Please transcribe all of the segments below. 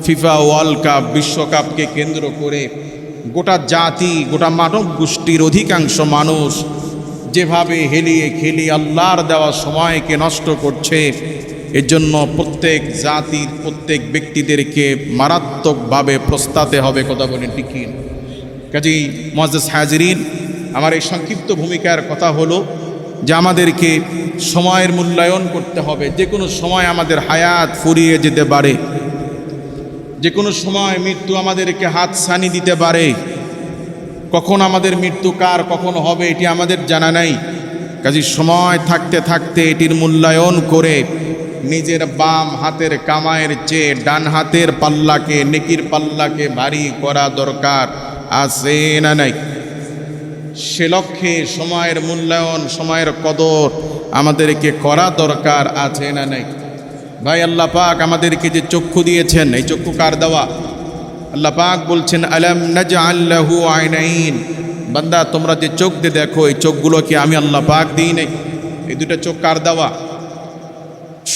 FIFA world cup বিশ্বকাপকে কেন্দ্র করে গোটা জাতি, গোটা মানব গোষ্ঠীর অধিকাংশ মানুষ যেভাবে হেলিয়ে খেলিয়ে আল্লাহর দেওয়া সময়কে নষ্ট করছে, এর জন্য প্রত্যেক জাতির প্রত্যেক ব্যক্তিদেরকে মারাত্মকভাবে প্রস্তাতে হবে। কথা বলেন ঠিক কি? কাজেই মুআজ্জাজ হাজিরিন, আমার এই সংক্ষিপ্ত ভূমিকার কথা হলো যে আমাদেরকে সময়ের মূল্যায়ন করতে হবে। যে কোনো সময় আমাদের হায়াত ফুরিয়ে যেতে পারে, যে কোনো সময় মৃত্যু আমাদেরকে হাতছানি দিতে পারে। কখন আমাদের মৃত্যু কার কখন হবে এটি আমাদের জানা নাই। কাজেই সময় থাকতে থাকতে এটির মূল্যায়ন করে নিজের বাম হাতের কামাইয়ের চেয়ে ডান হাতের পাল্লাকে, নেকির পাল্লাকে ভারী করা দরকার আছে না নাই? সে লক্ষ্যে সময়ের মূল্যায়ন, সময়ের কদর আমাদেরকে করা দরকার আছে না নাই? ভাই, আল্লাহ পাক আমাদেরকে যে চক্ষু দিয়েছেন, এই চক্ষু কার দেওয়া? আল্লাহ পাক বলছেন, আলাম নাজআল লাহু আইনাইন, বান্দা তোমরা যে চোখ দিয়ে দেখো, এই চোখগুলোকে আমি আল্লাহ পাক দিই নাই। এই দুটো চোখ কার দেওয়া?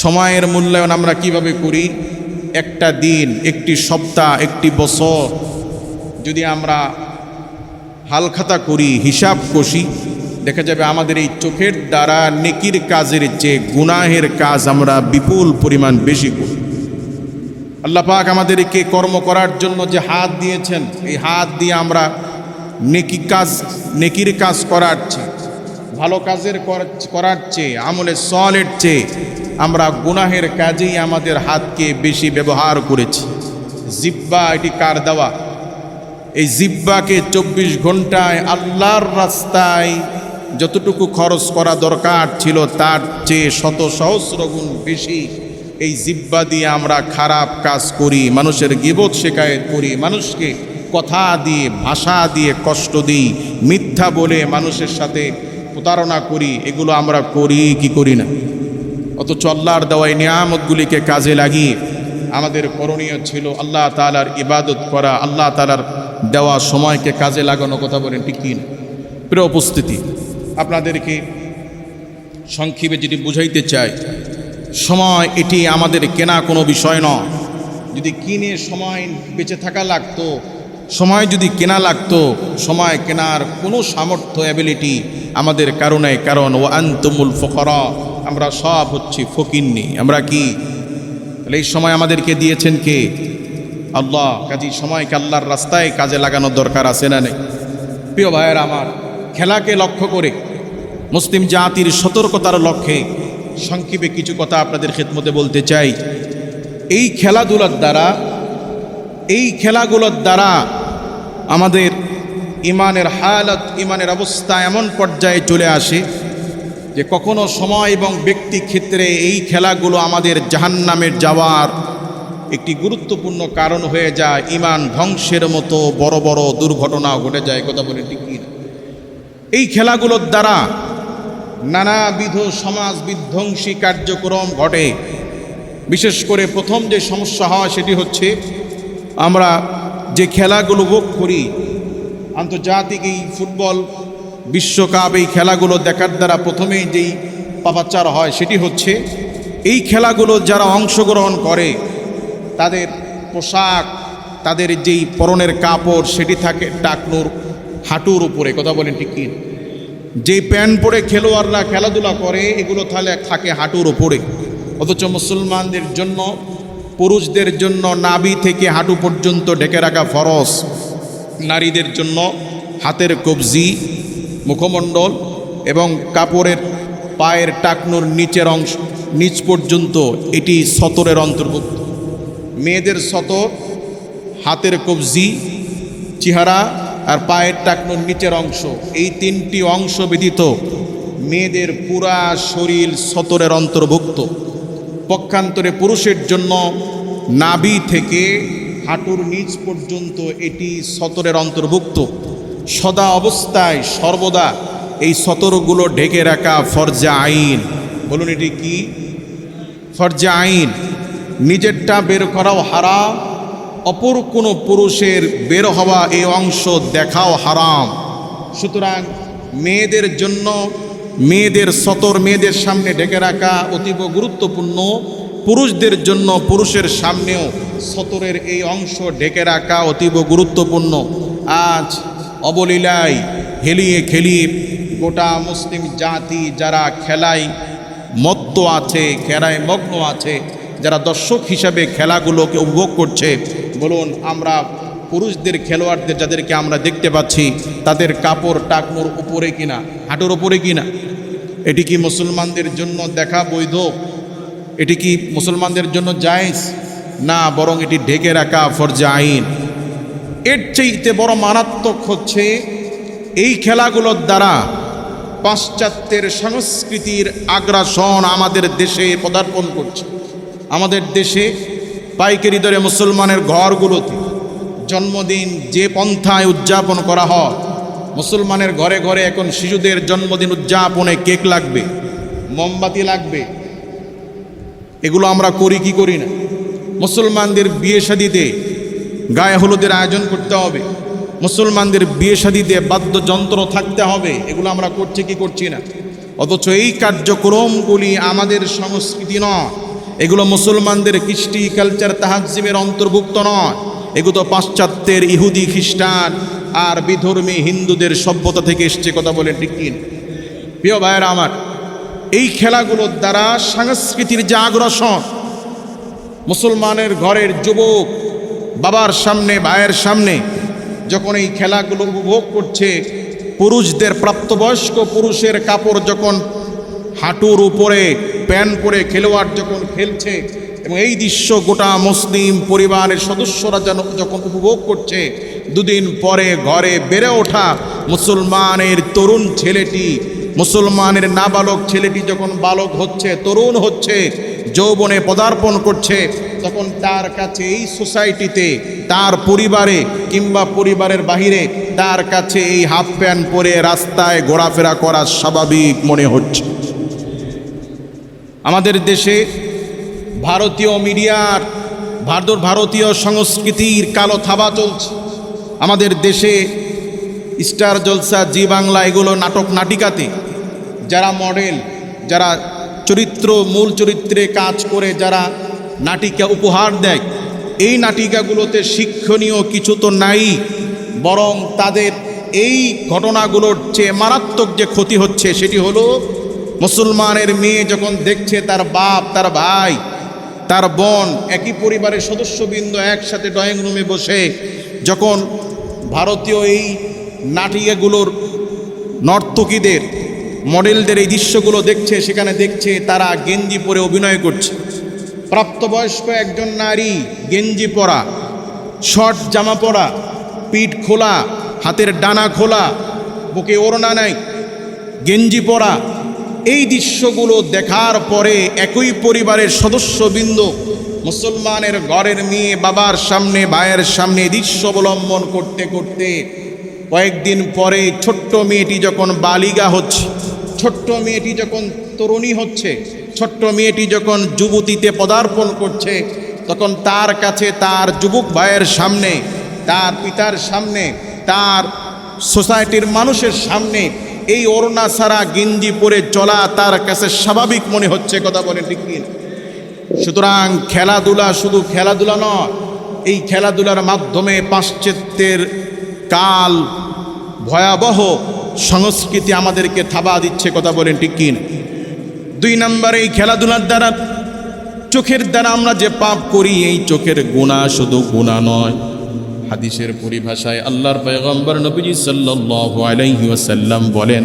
সময়ের মূল্যায়ন আমরা কিভাবে করি? একটা দিন, একটি সপ্তাহ, একটি বছর যদি আমরা হালখাতা করি, হিসাব কষি, দেখা যাবে আমাদের এই চোখের দ্বারা নেকির কাজের চেয়ে গুনাহের কাজ আমরা বিপুল পরিমাণ বেশি করি। আল্লাহ পাক আমাদেরকে কর্ম করার জন্য যে হাত দিয়েছেন, এই হাত দিয়ে আমরা নেকির কাজ করার চেয়ে, ভালো কাজের করার চেয়ে, আমলে সলের চেয়ে আমরা গুনাহের কাজেই আমাদের হাতকে বেশি ব্যবহার করেছি। জিব্বা, এটি কার দেওয়া? এই জিব্বাকে 24 ঘন্টায় আল্লাহর রাস্তায় যতটুকু খরচ করা দরকার ছিল তার চেয়ে শত সহস্র গুণ বেশি এই জিব্বা দিয়ে আমরা খারাপ কাজ করি, মানুষের গীবত শিকায়েত করি, মানুষকে কথা দিয়ে, ভাষা দিয়ে কষ্ট দিই, মিথ্যা বলে মানুষের সাথে প্রতারণা করি। এগুলো আমরা করি কি করি না? অথচ আল্লাহর দেওয়া এই নিয়ামতগুলিকে কাজে লাগিয়ে আমাদের করণীয় ছিল আল্লাহ তাআলার ইবাদত করা, আল্লাহ তাআলার দেওয়া সময়কে কাজে লাগানো। কথা বলেন ঠিক কি না? প্রিয় উপস্থিতি, আপনাদেরকে সংক্ষেপে যেটি বুঝাইতে চাই, সময় এটি আমাদের কেনা কোনো বিষয় নয়। যদি কিনে সময় বেঁচে থাকা লাগতো, সময় যদি কেনা লাগতো, সময় কেনার কোনো সামর্থ্য অ্যাবিলিটি আমাদের কারণে, কারণ ও আনতুমুল ফুকারা, আমরা সব হচ্ছি ফকিন্নি। আমরা কি? তাহলে এই সময় আমাদেরকে দিয়েছেন কে? আল্লাহ। কাজী সময়কে আল্লাহর রাস্তায় কাজে লাগানোর দরকার আছে না নেই? প্রিয় ভাইয়ের আমার, খেলাকে লক্ষ্য করে মুসলিম জাতির সতর্কতার লক্ষ্যে সংক্ষেপে কিছু কথা আপনাদের খেদমতে বলতে চাই। এই খেলাগুলোর দ্বারা আমাদের ইমানের হালত, ইমানের অবস্থা এমন পর্যায়ে চলে আসে যে কখনো সময় এবং ব্যক্তি ক্ষেত্রে এই খেলাগুলো আমাদের জাহান্নামের যাওয়ার একটি গুরুত্বপূর্ণ কারণ হয়ে যায়। ইমান ধ্বংসের মতো বড় বড় দুর্ঘটনা ঘটে যায়। কথা বলে ঠিক কি? এই খেলাগুলোর দ্বারা নানাবিধ সমাজ বিধ্বংসী কার্যক্রম ঘটে। বিশেষ করে প্রথম যে সমস্যা হয় সেটি হচ্ছে, আমরা যে খেলাগুলো ভোগ করি, আন্তর্জাতিক এই ফুটবল বিশ্বকাপ, এই খেলাগুলো দেখার দ্বারা প্রথমেই যেই পাপাচার হয় সেটি হচ্ছে, এই খেলাগুলো যারা অংশগ্রহণ করে তাদের পোশাক, তাদের যেই পরনের কাপড় সেটি থাকে টাকনুর হাঁটুর উপরে। কথা বলেন ঠিক কি? যেই প্যান্ট পরে খেলোয়াড়রা খেলাধুলা করে এগুলো তাহলে থাকে হাঁটুর উপরে। অথচ মুসলমানদের জন্য, পুরুষদের জন্য নাভি থেকে হাঁটু পর্যন্ত ঢেকে রাখা ফরজ। নারীদের জন্য হাতের কবজি, মুখমণ্ডল এবং কাপড়ের পায়ের টাকনুর নিচের অংশ, নিচ পর্যন্ত এটি সতরের অন্তর্ভুক্ত। মেয়েদের সতর, হাতের কবজি, চেহারা আর পায়ের টাকনুর নিচের অংশ, এই তিনটি অংশ ব্যতীত মেয়েদের পুরা শরীর সতরের অন্তর্ভুক্ত। পক্ষান্তরে পুরুষের জন্য নাভি থেকে হাঁটুর নিচ পর্যন্ত এটি সতরের অন্তর্ভুক্ত। সদা অবস্থায় সর্বদা এই সতরগুলো ঢেকে রাখা ফরজে আইন। বলুন এটি কি? ফরজে আইন। নিজেরটা বের করাও হারাম, অপর কোনো পুরুষের বের হওয়া এই অংশ দেখাও হারাম। সুতরাং মেয়েদের জন্য মেয়েদের সতর, মেয়েদের সামনে ঢেকে রাখা অতীব গুরুত্বপূর্ণ। পুরুষদের জন্য পুরুষের সামনেও সতরের এই অংশ ঢেকে রাখা অতীব গুরুত্বপূর্ণ। আজ অবলীলায় হেলিয়ে খেলিয়ে গোটা মুসলিম জাতি যারা খেলায় মত্ত আছে, খেলায় মগ্ন আছে, যারা দর্শক হিসাবে খেলাগুলোকে উপভোগ করছে, বলুন আমরা পুরুষদের খেলোয়াড়দের যাদেরকে আমরা দেখতে পাচ্ছি তাদের কাপড় টাকমোর উপরে কিনা, হাঁটুর উপরে কিনা? এটি কি মুসলমানদের জন্য দেখা বৈধ? এটি কি মুসলমানদের জন্য জায়েজ? না, বরং এটি ঢেকে রাখা ফরজে আইন। এর চেয়ে বড় মারাত্মক হচ্ছে এই খেলাগুলোর দ্বারা পাশ্চাত্যের সংস্কৃতির আগ্রাসন আমাদের দেশে পদার্পণ করছে। আমাদের দেশে পাইকারি দরে মুসলমানের ঘরগুলোতে জন্মদিন যে পন্থায় উদযাপন করা হয়, মুসলমানের ঘরে ঘরে এখন শিশুদের জন্মদিন উদযাপনে কেক লাগবে, মোমবাতি লাগবে। এগুলো আমরা করি কি করি না? মুসলমানদের বিয়ে শাদিতে গায়ে হলুদের আয়োজন করতে হবে, মুসলমানদের বিয়ে শাদিতে বাদ্যযন্ত্র থাকতে হবে। এগুলো আমরা করছি কি করছি না? অথচ এই কার্যক্রমগুলি আমাদের সংস্কৃতি নয়, এগুলো মুসলমানদের কৃষ্টি কালচার তাহাজ্জিমের অন্তর্ভুক্ত নয়। এগুলো পাশ্চাত্যের ইহুদি খ্রিস্টান আর বিধর্মী হিন্দুদের সভ্যতা থেকে এসছে। কথা বলেন ঠিক কি? প্রিয় ভাইয়েরা আমার, এই খেলাগুলোর দ্বারা সংস্কৃতির যে আগ্রাসন, মুসলমানের ঘরের যুবক বাবার সামনে ভাইয়ের সামনে যখন এই খেলাগুলো উপভোগ করছে, পুরুষদের প্রাপ্তবয়স্ক পুরুষের কাপড় যখন হাঁটুর উপরে প্যান্ট পরে খেলোয়াড় যখন খেলছে, এবং এই দৃশ্য গোটা মুসলিম পরিবারের সদস্যরা যখন উপভোগ করছে, দুদিন পরে ঘরে বেড়ে ওঠা মুসলমানের তরুণ ছেলেটি, মুসলমানের নাবালক ছেলেটি যখন বালক হচ্ছে, তরুণ হচ্ছে, যৌবনে পদার্পণ করছে, তখন তার কাছে এই সোসাইটিতে, তার পরিবারে কিংবা পরিবারের বাহিরে তার কাছে এই হাফ প্যান্ট পরে রাস্তায় ঘোরাফেরা করা স্বাভাবিক মনে হচ্ছে। আমাদের দেশে ভারতীয় মিডিয়ার, ভারতীয় সংস্কৃতির কালো থাবা চলছে। আমাদের দেশে স্টার জলসা, জি বাংলা, এগুলো নাটক নাটিকাতে যারা মডেল, যারা মূল চরিত্রে কাজ করে যারা নাটিকা উপহার দেয়, এই নাটিকাগুলোতে শিক্ষণীয় কিছু তো নাই, বরং তাদের এই ঘটনাগুলোর চেয়ে মারাত্মক যে ক্ষতি হচ্ছে সেটি হলো মুসলমানের মেয়ে যখন দেখছে তার বাপ, তার ভাই, তার বোন, একই পরিবারের সদস্যবৃন্দ একসাথে ড্রয়িং রুমে বসে যখন ভারতীয় এই নাটিকাগুলোর নর্তকীদের, মডেলদের এই দৃশ্যগুলো দেখছে, সেখানে দেখছে তারা গেঞ্জি পরে অভিনয় করছে। প্রাপ্তবয়স্ক একজন নারী গেঞ্জি পরা, শর্ট জামা পরা, পিঠ খোলা, হাতের ডানা খোলা, বুকে ওড়না নাই, গেঞ্জি পরা, এই দৃশ্যগুলো দেখার পরে একই পরিবারের সদস্যবৃন্দ মুসলমানের ঘরের মেয়ে বাবার সামনে, ভাইয়ের সামনে দৃশ্য অবলম্বন করতে করতে কয়েকদিন পরে ছোট্ট মেয়েটি যখন বালিকা হচ্ছে, ছোট্ট মেয়েটি যখন তরুণী হচ্ছে, ছোট্ট মেয়েটি যখন যুবতীতে পদার্পণ করছে, তখন তার কাছে তার যুবক ভাইয়ের সামনে, তার পিতার সামনে, তার সোসাইটির মানুষের সামনে এই ওড়না ছাড়া গেঞ্জি পরে চলা তার কাছে স্বাভাবিক মনে হচ্ছে। কথা বলেন ঠিক কি? সুতরাং খেলাধুলা শুধু খেলাধুলা নয়, এই খেলাধুলার মাধ্যমে পাশ্চাত্যের কাল ভয়াবহ সংস্কৃতি আমাদেরকে থাবা দিচ্ছে। কথা বলেন ঠিক কি? 2 নম্বরে, এই খেলাধুলার দ্বারা, চোখের দ্বারা আমরা যে পাপ করি, এই চোখের গুনাহ শুধু গুনাহ নয়, হাদিসের পরিভাষায় আল্লাহর পয়গম্বর নবীজি সাল্লাল্লাহু আলাইহি ওয়াসাল্লাম বলেন,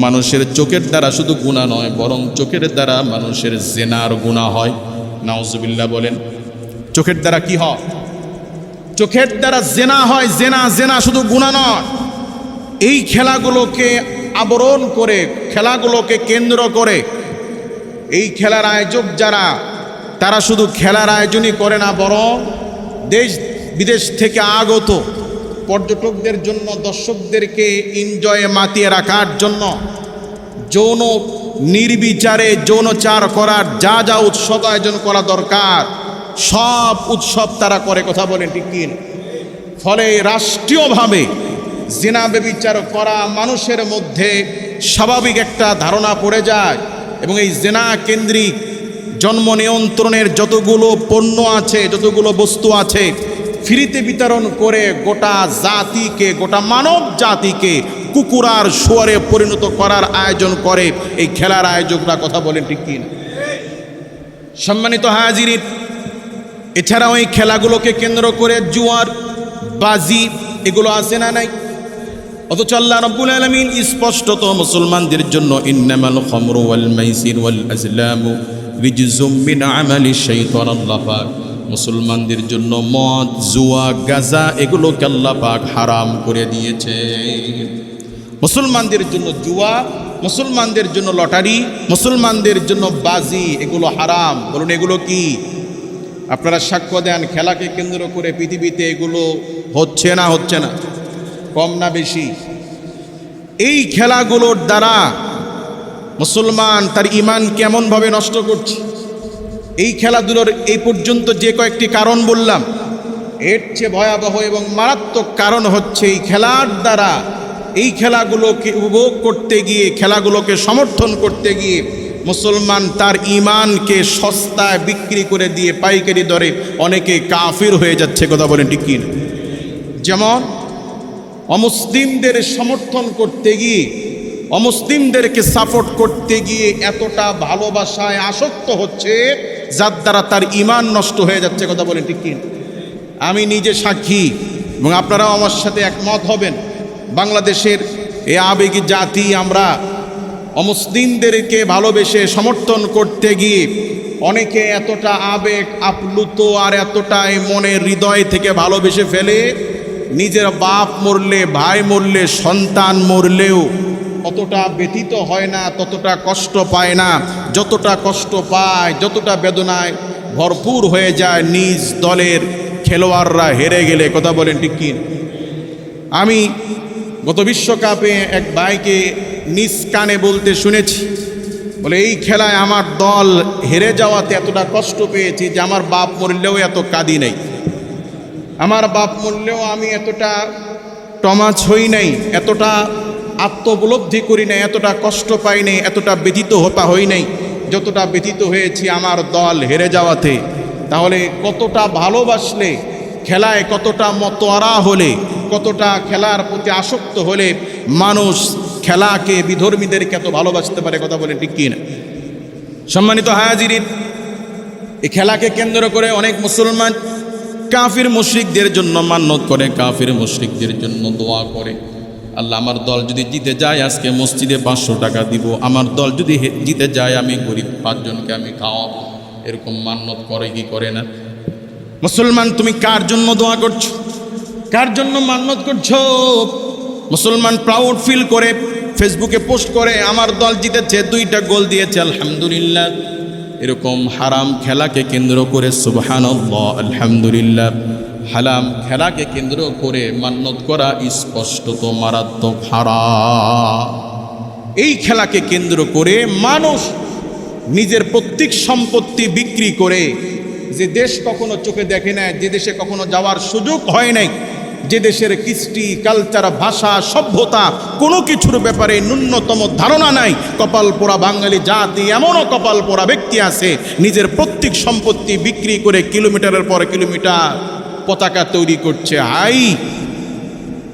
মানুষের চোখের দ্বারা শুধু গুনাহ নয়, বরং চোখের দ্বারা মানুষের জিনার গুনাহ হয়। নাউজুবিল্লাহ বলেন। চোখের দ্বারা কি হয়? চোখের দ্বারা জিনা হয়। জিনা শুধু গুনাহ নয়, এই খেলাগুলোকে আবরণ করে, খেলাগুলোকে কেন্দ্র করে এই খেলার আয়োজক যারা, তারা শুধু খেলার আয়োজনই করে না, বরং দেশ বিদেশ থেকে আগত পর্যটকদের জন্য, দর্শকদেরকে এনজয়ে মাতিয়ে রাখার জন্য যৌন নির্বিচারে যৌনচার করার যা যা উৎসব আয়োজন করা দরকার, সব উৎসব তারা করে। কথা বলেন ঠিক কি? ফলে রাষ্ট্রীয়ভাবে জিনা ব্যভিচার করা মানুষের মধ্যে স্বাভাবিক একটা ধারণা পড়ে যায়, এবং এই জিনা কেন্দ্রিক জন্ম নিয়ন্ত্রণের যতগুলো পণ্য আছে, যতগুলো বস্তু আছে, ফ্রিতে বিতরণ করে গোটা জাতিকে, গোটা মানব জাতিকে কুকুরার শুয়ারে পরিণত করার আয়োজন করে এই খেলার আয়োজকরা। কথা বলেন ঠিক কি না? সম্মানিত হাজিরিন, এছাড়াও এই খেলাগুলোকে কেন্দ্র করে জুয়ার, বাজি এগুলো আছে না নাই? অথচ আল্লাহ রাব্বুল আলামিন স্পষ্টত মুসলমানদের জন্য ইন্নামাল খামরু ওয়াল মাইসির ওয়াল আজলামু রিজজুম মিন আমালি শাইতান, আল্লাহ পাক মুসলমানদের জন্য মদ, জুয়া, গাঁজা এগুলোকে আল্লাহ পাক হারাম করে দিয়েছে। মুসলমানদের জন্য জুয়া, মুসলমানদের জন্য লটারি, মুসলমানদের জন্য বাজি এগুলো হারাম। বলুন এগুলো কি? আপনারা সাক্ষ্য দেন, খেলাকে কেন্দ্র করে পৃথিবীতে এগুলো হচ্ছে না? হচ্ছে না? কম না বেশি? এই খেলাগুলোর দ্বারা মুসলমান তার ঈমান কেমনভাবে নষ্ট করছে? এই খেলাধুলোর এই পর্যন্ত যে কয়েকটি কারণ বললাম, এর চেয়ে ভয়াবহ এবং মারাত্মক কারণ হচ্ছে এই খেলার দ্বারা, এই খেলাগুলোকে উপভোগ করতে গিয়ে, খেলাগুলোকে সমর্থন করতে গিয়ে মুসলমান তার ঈমানকে সস্তায় বিক্রি করে দিয়ে পাইকারি দরে অনেকে কাফির হয়ে যাচ্ছে। কথা বলেন ঠিক কি না? যেমন অমুসলিমদের সমর্থন করতে গিয়ে, অমুসলিমদেরকে সাপোর্ট করতে গিয়ে এতটা ভালোবাসায় আসক্ত হচ্ছে যার দ্বারা তার ঈমান নষ্ট হয়ে যাচ্ছে। কথা বলেন ঠিক কি? আমি নিজে সাক্ষী এবং আপনারাও আমার সাথে একমত হবেন। বাংলাদেশের এই আবেগী জাতি আমরা অমুসলিমদেরকে ভালোবেসে সমর্থন করতে গিয়ে অনেকে এতটা আবেগ আপ্লুত আর এতটাই মনের হৃদয় থেকে ভালোবেসে ফেলে, নিজের বাপ মরলে, ভাই মরলে, সন্তান মরলেও অতটা ব্যথিত হয় না, ততটা কষ্ট পায় না যতটা কষ্ট পায়, যতটা বেদনায় ভরপুর হয়ে যায় নিজ দলের খেলোয়াড়রা হেরে গেলে। কথা বলেন ঠিক কি? আমি গত বিশ্বকাপে এক ভাইকে নিজ কানে বলতে শুনেছি, বলে এই খেলায় আমার দল হেরে যাওয়াতে এতটা কষ্ট পেয়েছি যে আমার বাপ মরলেও এত কাঁদি নাই, আমার বাপ মরলেও আমি এতটা টমাচ হই নাই, এতটা আত্মোপলব্ধি করি নাই, এতটা কষ্ট পাই নাই, এতটা ব্যথিত হই নাই যতটা ব্যথিত হয়েছি আমার দল হেরে যাওয়াতে। তাহলে কতটা ভালোবাসলে, খেলায় কতটা মতোয়ারা হলে, কতটা খেলার প্রতি আসক্ত হলে মানুষ খেলাকে, বিধর্মীদেরকে এত ভালোবাসতে পারে। কথা বলেন ঠিক কি না? সম্মানিত হাজিরিন, এই খেলাকে কেন্দ্র করে অনেক মুসলমান কাফির মুশরিকদের জন্য মান্যত করে, কাফির মুশরিকদের জন্য দোয়া করে, আল্লাহ আমার দল যদি জিতে যায় আজকে মসজিদে 500 টাকা দিব, আমার দল যদি জিতে যায় আমি গরিব 5 জনকে আমি খাওয়াবো। এরকম মান্যত করে কি করে না? মুসলমান তুমি কার জন্য দোয়া করছো, কার জন্য মান্যত করছো? মুসলমান প্রাউড ফিল করে ফেসবুকে পোস্ট করে আমার দল জিতেছে, 2টা গোল দিয়েছে, আলহামদুলিল্লাহ। এরকম হারাম খেলাকে কেন্দ্র করে সুবহানাল্লাহ, আলহামদুলিল্লাহ, হারাম খেলাকে কেন্দ্র করে মান্যত করা স্পষ্টত মারাত্মক হারাম। এই খেলাকে কেন্দ্র করে মানুষ নিজের প্রত্যেক সম্পত্তি বিক্রি করে, যে দেশ কখনো চোখে দেখে না, যে দেশে কখনো যাওয়ার সুযোগ হয় নাই, যে দেশের কৃষ্টি, কালচার, ভাষা, সভ্যতা কোনো কিছুর ব্যাপারে ন্যূনতম ধারণা নাই, কপাল পোড়া বাঙালি জাতি, এমনও কপাল পোড়া ব্যক্তি আছে নিজের প্রত্যেক সম্পত্তি বিক্রি করে কিলোমিটারের পর কিলোমিটার পতাকা তৈরি করছে। হাই,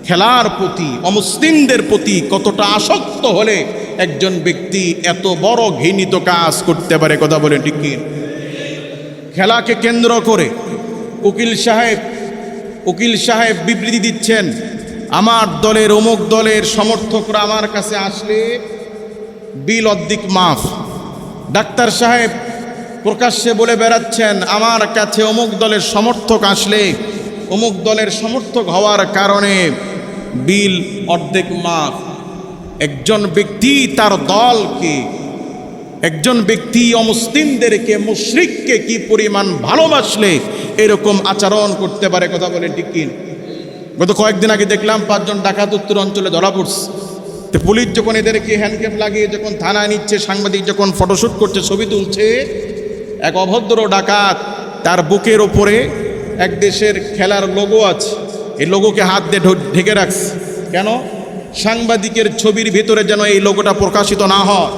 খেলার প্রতি, অমুসলিমদের প্রতি কতটা আসক্ত হলে একজন ব্যক্তি এত বড় ঘৃণিত কাজ করতে পারে। কথা বলেন ঠিক কি? খেলাকে কেন্দ্র করে উকিল সাহেব বিবৃতি দিচ্ছেন, আমার দলের অমুক দলের সমর্থকরা আমার কাছে আসলে বিল অর্ধেক মাফ। ডাক্তার সাহেব প্রকাশ্যে বলে বেড়াচ্ছেন, আমার কাছে অমুক দলের সমর্থক আসলে অমুক দলের সমর্থক হওয়ার কারণে বিল অর্ধেক মাফ। একজন ব্যক্তি তার দলকে, একজন ব্যক্তি অমুসলিমদেরকে, মুশরিককে কি পরিমাণ ভালোবাসলে এরকম আচরণ করতে পারে। কথা বলেন ঠিক কি? গত কয়েকদিন আগে দেখলাম 5 জন ডাকাত উত্তর অঞ্চলে ধরা পড়ছে। তো পুলিশ যখন এদেরকে হ্যান্ডক্যাপ লাগিয়ে যখন থানায় নিচ্ছে, সাংবাদিক যখন ফটোশ্যুট করছে, ছবি তুলছে, এক অভদ্র ডাকাত তার বুকের ওপরে এক দেশের খেলার লোগো আছে, এই লোগোকে হাত দিয়ে ঢেকে রাখছে। কেন? সাংবাদিকের ছবির ভিতরে যেন এই লোগোটা প্রকাশিত না হয়।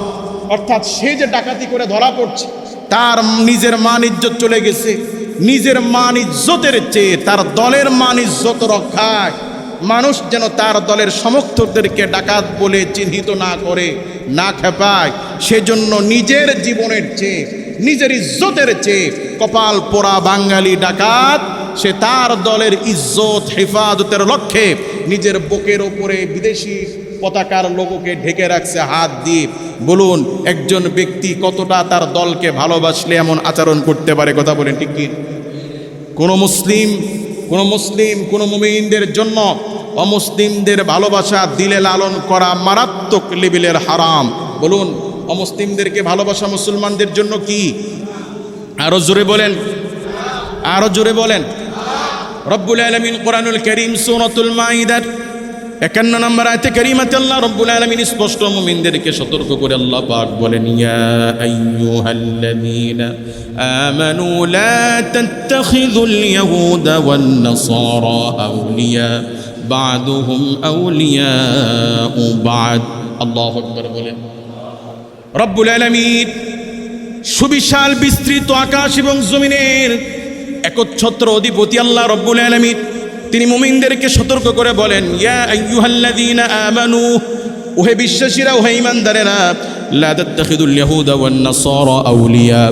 অর্থাৎ সে যে ডাকাতি করে ধরা পড়ছে, তার নিজের মান ইজ্জত চলে গেছে। নিজের মান ইজ্জতের চেয়ে তার দলের মান ইজ্জত রক্ষায় মানুষ যেন তার দলের সমর্থকদেরকে ডাকাত বলে চিহ্নিত না করে, না খেপায়, সেজন্য নিজের জীবনের চেয়ে, নিজের ইজ্জতের চেয়ে কপাল পোড়া বাঙালি ডাকাত সে তার দলের ইজ্জত হেফাজতের লক্ষ্যে নিজের বুকের ওপরে বিদেশি পতাকার লোগোকে ঢেকে রাখছে হাত দিয়ে। বলুন একজন ব্যক্তি কতটা তার দলকে ভালোবাসলে এমন আচরণ করতে পারে? কথা বলেন ঠিক কি? কোন মুসলিম কোন মুমিনদের জন্য অমুসলিমদের ভালোবাসা দিলে লালন করা মারাত্মক লেভেলের হারাম। বলুন অমুসলিমদেরকে ভালোবাসা মুসলমানদের জন্য কি? আরো জোরে বলেন, আরো জোরে বলেন। রব্বুল আলামিন কোরআনুল কারীম সূরাতুল মাইদার 51 নম্বর আয়াতে কারীমাতে আল্লাহ রব্বুল আলামিন স্পষ্ট মুমিনদেরকে সতর্ক করে আল্লাহ পাক বলেন, ইয়া আইয়ুহাল্লাযীনা আমানু লা তাত্তাখিযুল ইয়াহুদা ওয়ান নাসারা আউলিয়া বা'দুহুম আউলিয়াউ বা'দ। আল্লাহু আকবার বলেন। রব্বুল আলামিন সুবিশাল বিস্তৃত আকাশ এবং জমিনের একচ্ছত্র অধিপতি আল্লাহ রব্বুল আলামিন তিনি মুমিনদেরকে সতর্ক করে বলেন, ইয়া আইয়ুহাল্লাযীনা আমানু, ওহে বিশ্বাসীরা, ওহে ঈমানদারেরা, লা তাত্তাখিযুল ইয়াহুদা ওয়ান নাসারা আউলিয়া,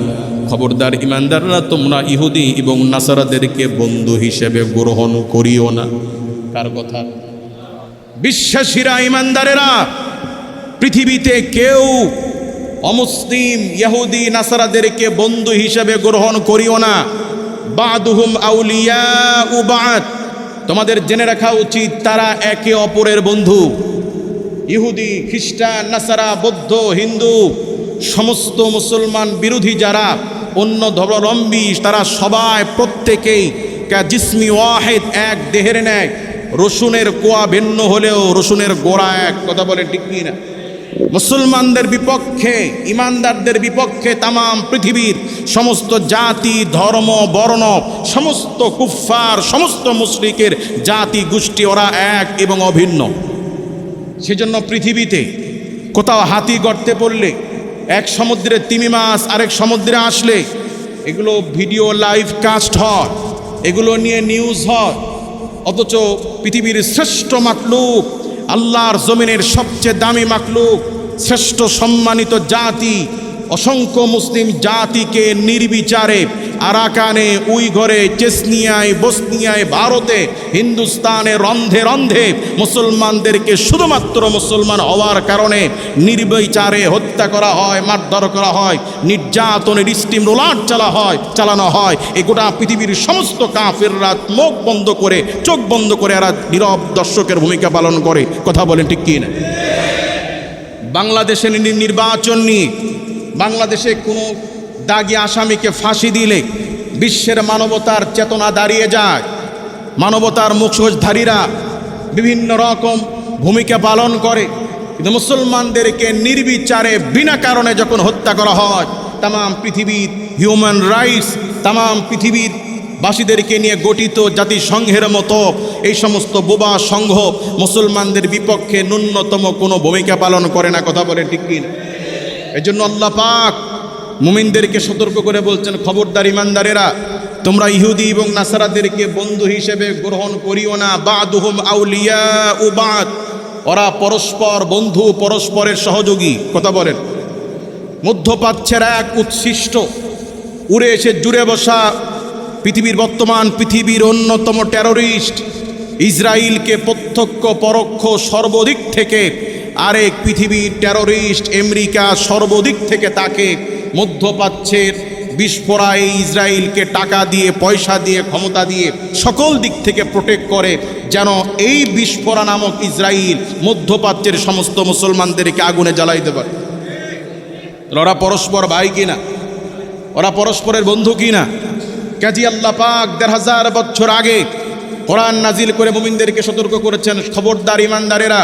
খবরদার ঈমানদাররা তোমরা ইহুদি এবং নাসারাদেরকে বন্ধু হিসেবে গ্রহণ করিও না। কার কথা? বিশ্বাসীরা, ঈমানদারেরা, পৃথিবীতে কেউ অমুসলিম ইহুদি নাসারাদেরকে বন্ধু হিসেবে গ্রহণ করিও না। বা'দুহুম আউলিয়াউ বা'দ, তোমাদের জেনে রাখা উচিত তারা একে অপরের বন্ধু। ইহুদি, খ্রিস্টান, নাসারা, বৌদ্ধ, হিন্দু, সমস্ত মুসলমান বিরোধী যারা অন্য ধর্মাবলম্বী তারা সবাই প্রত্যেকেই জিসমি ওয়াহিদ, এক দেহের ন্যায়। রসুনের কোয়া ভিন্ন হলেও রসুনের গোড়া এক। কথা বলে ঠিক কি না? মুসলমানদের বিপক্ষে, ইমানদারদের বিপক্ষে তামাম পৃথিবীর সমস্ত জাতি, ধর্ম, বর্ণ, সমস্ত কুফফার, সমস্ত মুশরিকের জাতি গোষ্ঠী ওরা এক এবং অভিন্ন। সেজন্য পৃথিবীতে কোথাও হাতি গর্তে পড়লে, এক সমুদ্রে তিমি মাছ আরেক সমুদ্রে আসলে এগুলো ভিডিও লাইভ কাস্ট হয়, এগুলো নিয়ে নিউজ হয়। অথচ পৃথিবীর শ্রেষ্ঠ মাখলুক, আল্লাহর জমিনের সবচেয়ে দামি মাখলুক, শ্রেষ্ঠ সম্মানিত জাতি, অসংখ্য মুসলিম জাতিকে নির্বিচারে আরাকানে, উইঘরে, চেচনিয়ায়, বসনিয়ায়, ভারতে, হিন্দুস্তানে রন্ধে রন্ধে মুসলমানদেরকে শুধুমাত্র মুসলমান হওয়ার কারণে নির্বিচারে হত্যা করা হয়, মারধর করা হয়, নির্যাতনের স্টিম রোলার চালানো হয়। এই গোটা পৃথিবীর সমস্ত কাফেররা মুখ বন্ধ করে, চোখ বন্ধ করে এরা নীরব দর্শকের ভূমিকা পালন করে। কথা বলেন ঠিক কি না? বাংলাদেশে নির্বাচন নিয়ে, বাংলাদেশে কোনো দাগী আসামিকে ফাঁসি দিলে বিশ্বের মানবতার চেতনা দাঁড়িয়ে যায়। মানবতার মুখোশধারীরা বিভিন্ন রকম ভূমিকা পালন করে, কিন্তু মুসলমানদেরকে নির্বিচারে বিনা কারণে যখন হত্যা করা হয়, তামাম পৃথিবীর হিউম্যান রাইটস, তামাম পৃথিবীর বাসীদেরকে নিয়ে গঠিত জাতিসংঘের মতো এই সমস্ত বোবা সংঘ মুসলমানদের বিপক্ষে ন্যূনতম কোনো ভূমিকা পালন করে না। কথা বলে ঠিক কিনা? এজন্য আল্লাহ পাক মুমিনদেরকে সতর্ক করে বলছেন, খবরদার ঈমানদারেরা, তোমরা ইহুদি এবং নাসারাদেরকে বন্ধু হিসেবে গ্রহণ করিও না। বা'দুহুম আউলিয়াউ বা'দ, ওরা পরস্পর বন্ধু, পরস্পরের সহযোগী। কথা বলেন। মধ্যপ্রাচ্যের এক উচ্ছিষ্ট উড়ে এসে জুড়ে বসা পৃথিবীর অন্যতম টেরোরিস্ট ইসরায়েলকে প্রত্যক্ষ পরোক্ষ সর্বদিক থেকে আরেক পৃথিবীর টেরোরিস্ট আমেরিকা সর্বদিক থেকে তাকে মধ্যপ্রাচ্যের বিস্ফোরায় ইসরায়েলকে টাকা দিয়ে, পয়সা দিয়ে, ক্ষমতা দিয়ে সকল দিক থেকে প্রোটেক্ট করে, যেন এই বিস্ফোরা নামক ইসরায়েল মধ্যপ্রাচ্যের সমস্ত মুসলমানদেরকে আগুনে জ্বালাইতে পারে। ওরা পরস্পর ভাই কিনা? ওরা পরস্পরের বন্ধু কিনা? কাজী আল্লাহ পাক ১৫০০ বছর আগে কোরআন নাজিল করে মুমিনদেরকে সতর্ক করেছেন, খবরদার ঈমানদারেরা,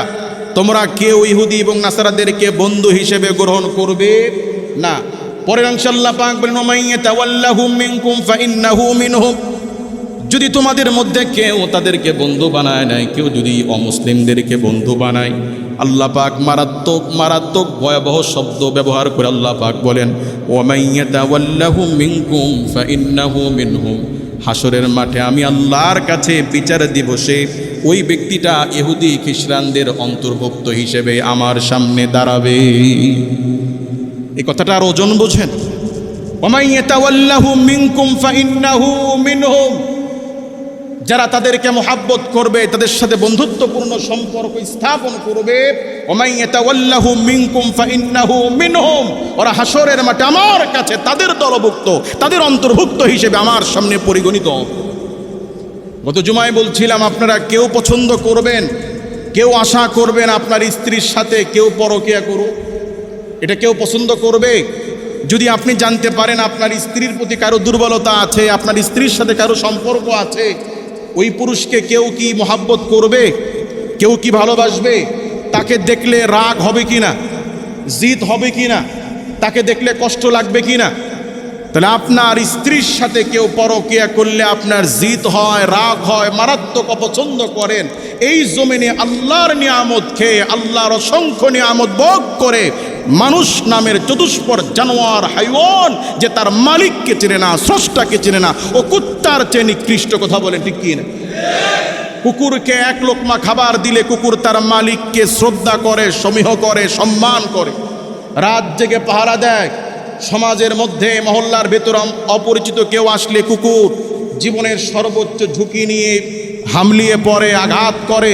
তোমরা কেউ ইহুদি এবং নাসারাদেরকে বন্ধু হিসেবে গ্রহণ করবে না। পরের অংশে আল্লাহ পাক বলেন, ওমাইয়া তাওয়াল্লাহুম মিনকুম ফাইন্নাহু মিনহুম, যদি তোমাদের মধ্যে কেউ তাদেরকে বন্ধু বানায় নাই, কেউ যদি অমুসলিমদেরকে বন্ধু বানায়, আল্লাহ পাক মারাত্মক মারাত্মক ভয়াবহ শব্দ ব্যবহার করে আল্লাহ পাক বলেন, ওয়ামান ইয়াতাওয়াল্লাহু মিনকুম ফাইন্নাহু মিনহুম। হাসরের মাঠে আমি আল্লাহর কাছে বিচার দিবসে ওই ব্যক্তিটা ইহুদি খ্রিস্টানদের অন্তর্ভুক্ত হিসেবে আমার সামনে দাঁড়াবে। এই কথাটা আর ওজন বোঝেন? ওয়ামান ইয়াতাওয়াল্লাহু মিনকুম ফাইন্নাহু মিনহুম। যারা তাদেরকে মহাব্বত করবে, তাদের সাথে বন্ধুত্বপূর্ণ সম্পর্ক স্থাপন করবে, ওয়ামান ইয়াতাওয়াল্লাহু মিনকুম ফাইন্নাহু মিনহুম, ওরা হাসরের মাঠে আমার কাছে তাদের দলভুক্ত, তাদের অন্তর্ভুক্ত হিসেবে আমার সামনে পরিগণিত। গত জুমায় বলছিলাম, আপনারা কেউ পছন্দ করবেন, কেউ আশা করবেন আপনার স্ত্রীর সাথে কেউ পরকীয়া করুক? এটা কেউ পছন্দ করবে? যদি আপনি জানতে পারেন আপনার স্ত্রীর প্রতি কারো দুর্বলতা আছে, আপনার স্ত্রীর সাথে কারো সম্পর্ক আছে, ওই পুরুষকে কেউ কি মহাব্বত করবে? কেউ কি ভালোবাসবে? তাকে দেখলে রাগ হবে কি না? জিদ হবে কি না? তাকে দেখলে কষ্ট লাগবে কি না? তাহলে আপনার স্ত্রীর সাথে কেউ পরকীয়া করলে আপনার জিদ হয়, রাগ হয়, মারাত্মক অপছন্দ করেন। এই জমিনে আল্লাহর নিয়ামত খেয়ে, আল্লাহর অসংখ্য নিয়ামত ভোগ করে মানুষ নামের চতুষ্পদ জানোয়ার হাইওয়ান, যে তার মালিককে চেনে না, স্রষ্টাকে চেনে না, ও কুত্তার চেয়ে নিকৃষ্ট। কথা বলেন ঠিক কি না? কুকুরকে এক লোকমা খাবার দিলে কুকুর তার মালিককে শ্রদ্ধা করে, সমীহ করে, সম্মান করে, রাত জেগে পাহারা দেয়। সমাজের মধ্যে মহল্লার ভেতর অপরিচিত কেউ আসলে কুকুর জীবনের সর্বোচ্চ ঝুঁকি নিয়ে হামলিয়ে পড়ে, আঘাত করে।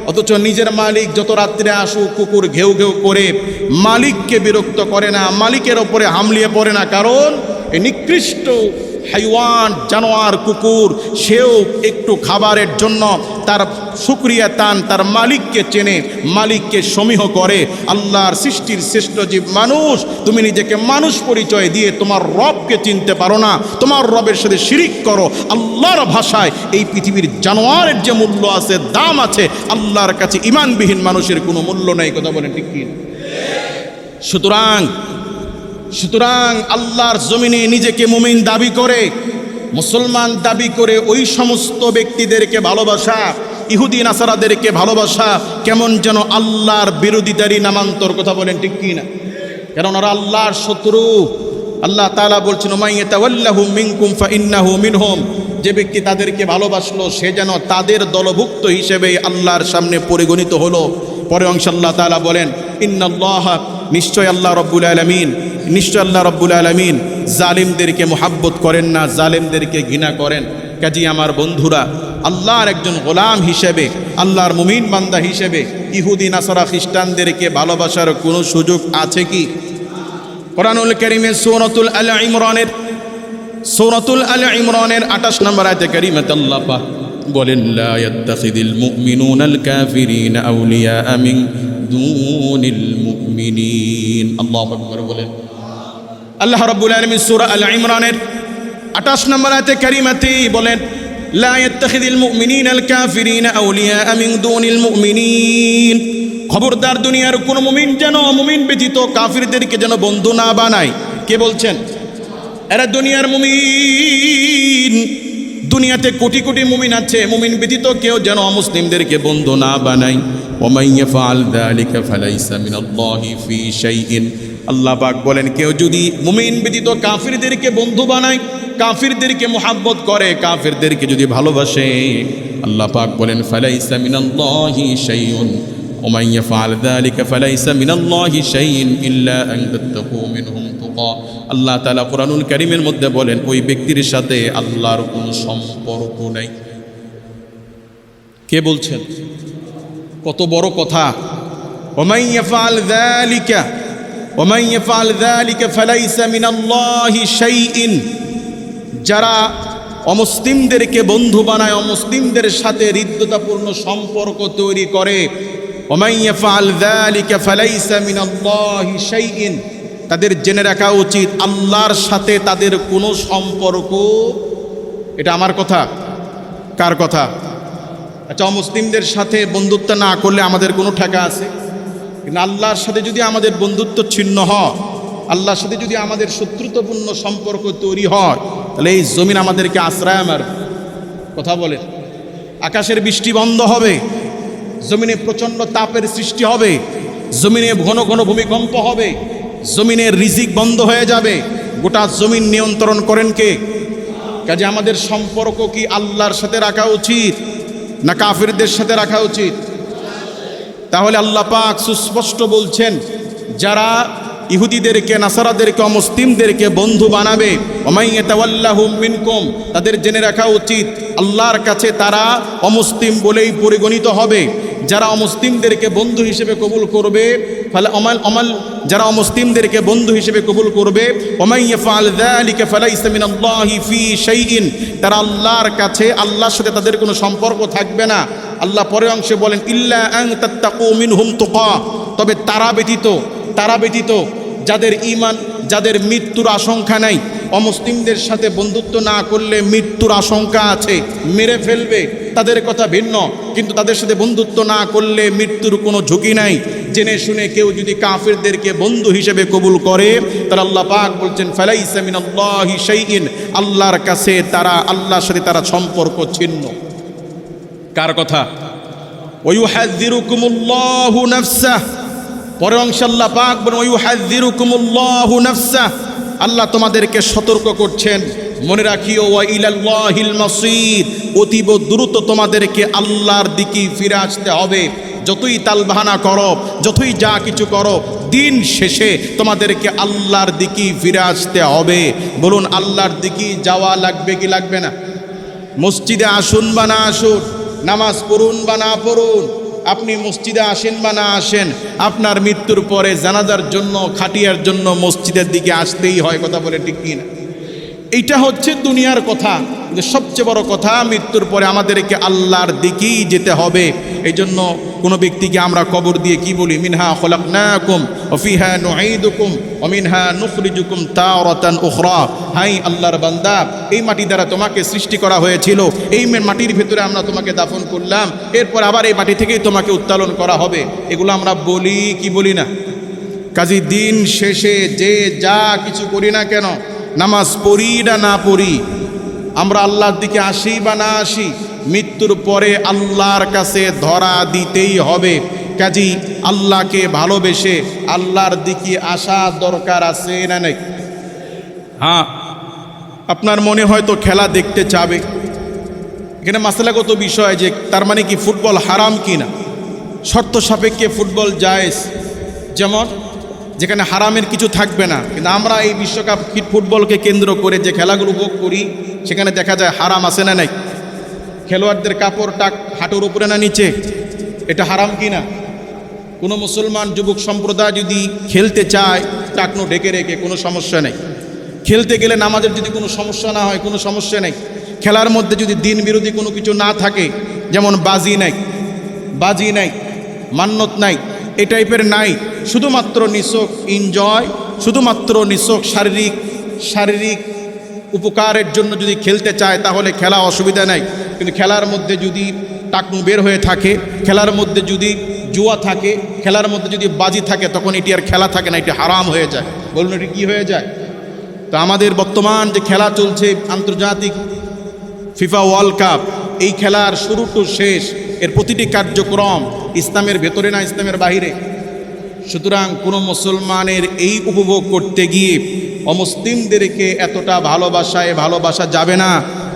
অথচ নিজের মালিক যত রাত্রে আসুক, কুকুর ঘেউ ঘেউ করে মালিককে বিরক্ত করে না, মালিকের ওপরে হামলিয়ে পড়ে না। কারণ এই নিকৃষ্ট হাইওয়ান জানোয়ার কুকুর, সেও একটু খাবারের জন্য তার শুকরিয়া তান, তার মালিককে চেনে, মালিককে সমীহ করে। আল্লাহর সৃষ্টির শ্রেষ্ঠ জীব মানুষ, তুমি নিজেকে মানুষ পরিচয় দিয়ে তোমার রবকে চিনতে পারো না, তোমার রবের সাথে শিরিক করো। আল্লাহর ভাষায় এই পৃথিবীর জানোয়ারের যে মূল্য আছে, দাম আছে, আল্লাহর কাছে ঈমানবিহীন মানুষের কোনো মূল্য নেই। কথা বলেন ঠিক কি? সুতরাং আল্লাহর জমিনে নিজেকে মুমিন দাবি করে, মুসলমান দাবি করে ওই সমস্ত ব্যক্তিদেরকে ভালোবাসা, ইহুদি নাসারাদেরকে ভালোবাসা কেমন যেন আল্লাহর বিরোধিতারই নামান্তর। কথা বলেন ঠিক কি না? কারণ ওরা আল্লাহর শত্রু। আল্লাহ তাআলা বলছেন, ওয়া মান ইয়াতাওয়াল্লাহু মিনকুম ফাইন্নাহু মিনহুম। যে ব্যক্তি তাদেরকে ভালোবাসলো সে যেন তাদের দলভুক্ত হিসেবে আল্লাহর সামনে পরিগণিত হলো। পরে অংশ আল্লাহ তাআলা বলেন, ইন্নাল্লাহ, নিশ্চয় আল্লাহ রব্বুল আলামিন, নিশ্চয় আল্লাহ রব্বুল আলামিন জালিমদেরকে মোহাব্বত করেন না, জালিমদেরকে ঘৃণা করেন। কাজী আমার বন্ধুরা, আল্লাহর একজন গোলাম হিসেবে, আল্লাহর মুমিন বান্দা হিসেবে ইহুদি নাসারা খ্রিস্টানদেরকে ভালোবাসার কোনো সুযোগ আছে কি? কোরআনুল কারীমের সূরাতুল আল ইমরানের 28 নম্বর আয়াতে কারীমাতে আল্লাহ পাক বলেন, লা ইয়াত্তাখিযুল মুমিনুনাল কাফিরিনা আউলিয়া মিন দুনিল মুমিনিন। আল্লাহু আকবার বলেন। আল্লাহ রাব্বুল আলামিন সূরা আল ইমরানের 28 নম্বর আয়াতে কারীমাতে বলেন, লা ইয়াত্তাখিযুল মুমিনুনাল কাফিরিনা আউলিয়া মিন দুনিল মুমিনিন। খবরদার, দুনিয়ার কোন মুমিন যেন মুমিন ব্যতীত কাফিরদেরকে যেন বন্ধু না বানায়। কে বলছেন? এরা দুনিয়ার মুমিন। দুনিয়াতে কোটি কোটি মুমিন আছে, মুমিন ব্যতীত কেউ যেন অমুসলিমদেরকে বন্ধু না বানায়। ওয়া মান ইয়াফআল যালিকা ফালাইসা মিনাল্লাহি ফি শাইইন। আল্লাহ পাক বলেন, কেউ যদি মুমিন ব্যতীত কাফিরদেরকে বন্ধু বানায়, কাফিরদেরকে মুহাব্বত করে, কাফিরদেরকে যদি ভালোবাসে, আল্লাহ পাক বলেন, ফালাইসা মিনাল্লাহি শাইউন। ওয়া মান ইয়াফআল যালিকা ফালাইসা মিনাল্লাহি শাইইন ইল্লা আন তাত্তাকু মিনহুম তুকা। আল্লাহ তাআলা কোরআনুল কারীমের মধ্যে বলেন, ওই ব্যক্তির সাথে আল্লাহর কোনো সম্পর্ক নাই। কে বলছেন? কত বড় কথা! ওয়া মান ইয়াফআল যালিকা ওয়া মান ইয়াফআল যালিকা ফালাইসা মিনাল্লাহি শাইইন। যারা অমুসলিমদেরকে বন্ধু বানায়, অমুসলিমদের সাথে হৃদ্যতাপূর্ণ সম্পর্ক তৈরি করে, ওয়া মান ইয়াফআল যালিকা ফালাইসা মিনাল্লাহি শাইইন, তাদের জেনে রাখা উচিত আল্লাহর সাথে তাদের কোনো সম্পর্ক। এটা আমার কথা? কার কথা? আচ্ছা, অমুসলিমদের সাথে বন্ধুত্ব না করলে আমাদের কোনো ঠেকা আছে? কিন্তু আল্লাহর সাথে যদি আমাদের বন্ধুত্ব ছিন্ন হয়, আল্লাহর সাথে যদি আমাদের শত্রুতাপূর্ণ সম্পর্ক তৈরি হয়, তাহলে এই জমিন আমাদেরকে আশ্রয় মারবে। কথা বলেন। আকাশের বৃষ্টি বন্ধ হবে, জমিনে প্রচণ্ড তাপের সৃষ্টি হবে, জমিনে ঘন ঘন ভূমিকম্প হবে, জমিনের রিজিক বন্ধ হয়ে যাবে, গোটা জমিন নিয়ন্ত্রণ করেন কে? কাজে আমাদের সম্পর্ক কি আল্লাহর সাথে রাখা উচিত না কাফিরদের সাথে রাখা উচিত? তাহলে আল্লাহ পাক সুস্পষ্ট বলছেন, যারা ইহুদিদেরকে, নাসারাদেরকে, অমুসলিমদেরকে বন্ধু বানাবে, ওমাই ইয়াতাওয়াল্লাহুম মিনকুম, তাদের জেনে রাখা উচিত আল্লাহর কাছে তারা অমুসলিম বলেই পরিগণিত হবে। যারা অমুসলিমদেরকে বন্ধু হিসেবে কবুল করবে, যারা অমুসলিমদেরকে বন্ধু হিসেবে কবুল করবে, ওমাই ইয়াফআল যালিকা ফালাইসা মিনাল্লাহি ফি শাইইন, তারা আল্লাহর কাছে, আল্লাহর সাথে তাদের কোনো সম্পর্ক থাকবে না। আল্লাহ পরের অংশে বলেন, ইল্লা আন তাত্তাকু মিনহুম তুকা, তবে তারা ব্যতীত যাদের ঈমান, যাদের মৃত্যুর আশঙ্কা নাই, অমুসলিমদের সাথে বন্ধুত্ব না করলে মৃত্যুর আশঙ্কা আছে, মেরে ফেলবে, তাদের কথা ভিন্ন, কিন্তু তাদের সাথে বন্ধুত্ব না করলে মৃত্যুর কোনো ঝুঁকি নাই। জেনে শুনে কেউ যদি কাফিরদেরকে বন্ধু হিসেবে কবুল করে, তারা আল্লাহ পাক বলছেন ফালাইসা মিনাল্লাহি শাইইন, আল্লাহর কাছে তারা, আল্লাহর সাথে তারা সম্পর্ক ছিন্ন। কার কথা? ওয়ায়ুহাযযিরুকুমুল্লাহু নাফসাহ, পরের অংশে আল্লাহ পাক বলেন ওয়ায়ুহাযযিরুকুমুল্লাহু নাফসাহ, আল্লাহ তোমাদেরকে সতর্ক করছেন, মনে রাখিও ওয়া ইলাল্লাহিল মাসির, অতীব দ্রুত তোমাদেরকে আল্লাহর দিকে ফিরে আসতে হবে। যতই তালবাহানা করো, যতই যা কিছু করো, দিন শেষে তোমাদেরকে আল্লাহর দিকে ফিরে আসতে হবে। বলুন, আল্লাহর দিকে যাওয়া লাগবে কি লাগবে না? মসজিদে আসুন বা না আসুন, নামাজ পড়ুন বা না পড়ুন, আপনি মসজিদে আসেন বা না আসেন, আপনার মৃত্যুর পরে জানাজার জন্য, খাটিয়ার জন্য মসজিদের দিকে আসতেই হয়। কথা বলে ঠিক কি না? এইটা হচ্ছে দুনিয়ার কথা, কিন্তু সবচেয়ে বড় কথা, মৃত্যুর পরে আমাদেরকে আল্লাহর দিকেই যেতে হবে। এই জন্য কোনো ব্যক্তিকে আমরা কবর দিয়ে কি বলি? মিনহা খলাকনাকুম ওয়া ফিহা নুঈদুকুম ওয়া মিনহা নুখরিজুকুম তারাতান উখরা। হাই আল্লাহর বান্দা, এই মাটি দ্বারা তোমাকে সৃষ্টি করা হয়েছিল, এই মাটির ভিতরে আমরা তোমাকে দাফন করলাম, এরপর আবার এই মাটি থেকেই তোমাকে উত্তোলন করা হবে। এগুলো আমরা বলি কি বলি না? কাজী দিন শেষে যে যা কিছু করি না কেন, নামাজ পড়ি না পড়ি, আমরা আল্লাহর দিকে আসি বা না আসি, মৃত্যুর পরে আল্লাহর কাছে ধরা দিতেই হবে। কাজী আল্লাহকে ভালোবেসে আল্লাহর দিকে আসা দরকার আছে না নাই? হ্যাঁ, আপনার মনে হয়তো খেলা দেখতে চাবে, এখানে মাসলাগত বিষয় যে তার মানে কি ফুটবল হারাম কি না? শর্ত সাপেক্ষে ফুটবল জায়েজ, যেমন যেখানে হারামের কিছু থাকবে না। কিন্তু আমরা এই বিশ্বকাপ ফুটবলকে কেন্দ্র করে যে খেলাগুলো উপভোগ করি, সেখানে দেখা যায় হারাম আছে না নাই? খেলোয়াড়দের কাপড় টাক হাঁটুর উপরে না নিচে, এটা হারাম কি না? কোনো মুসলমান যুবক সম্প্রদায় যদি খেলতে চায় টাকনো ঢেকে রেখে, কোনো সমস্যা নেই। খেলতে গেলে নামাজের যদি কোনো সমস্যা না হয়, কোনো সমস্যা নেই। খেলার মধ্যে যদি দিন বিরোধী কোনো কিছু না থাকে, যেমন বাজি নাই, মান্যত নাই, এই টাইপের নাই, শুধুমাত্র নিছক এনজয়, শুধুমাত্র নিছক শারীরিক উপকারের জন্য যদি খেলতে চায়, তাহলে খেলা অসুবিধা নাই। কিন্তু খেলার মধ্যে যদি টাকনু বের হয়ে থাকে, খেলার মধ্যে যদি জুয়া থাকে, খেলার মধ্যে যদি বাজি থাকে, তখন এটি আর খেলা থাকে না, এটি হারাম হয়ে যায়। বলুন, এটি কী হয়ে যায়? তো আমাদের বর্তমান যে খেলা চলছে, আন্তর্জাতিক ফিফা ওয়ার্ল্ড কাপ, এই খেলার শুরু টু শেষ, এর প্রতিটি কার্যক্রম ইসলামের ভেতরে না ইসলামের বাহিরে। সুতরাং কোনো মুসলমানের এই উপভোগ করতে গিয়ে অমুসলিমদেরকে এতটা ভালোবাসা যাবে না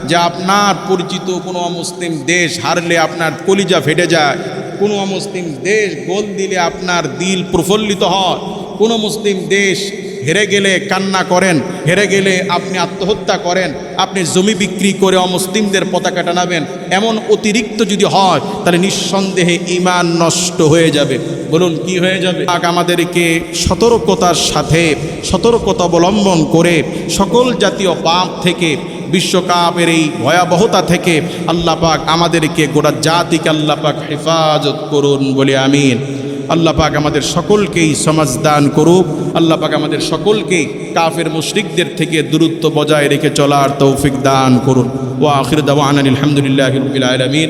যে আপনার পরিচিত কোনো অমুসলিম দেশ হারলে আপনার কলিজা ফেটে যায়, কোনো অমুসলিম দেশ গোল দিলে আপনার দিল প্রফুল্লিত হয়, কোনো মুসলিম দেশ হেরে গেলে কান্না করেন, হেরে গেলে আপনি আত্মহত্যা করেন, আপনি জমি বিক্রি করে অমুসলিমদের পতাকা টানাবেন। এমন অতিরিক্ত যদি হয়, তাহলে নিঃসন্দেহে ঈমান নষ্ট হয়ে যাবে। বলুন, কি হয়ে যাবে? আমাদেরকে সতর্কতার সাথে, সতর্কতা অবলম্বন করে সকল জাতীয় পাপ থেকে, বিশ্বকাপের এই ভয়াবহতা থেকে আল্লাহ পাক আমাদেরকে, গোটা জাতিকে আল্লাহ পাক হেফাজত করুন বলে আমিন। আল্লাহ পাক আমাদের সকলকেই সমাজ দান করুক। আল্লাহ পাক আমাদের সকলকে কাফের মুশরিকদের থেকে দূরত্ব বজায় রেখে চলার তৌফিক দান করুন। ওয়া আখির দাওয়ানা আলহামদুলিল্লাহি রাব্বিল আলামিন।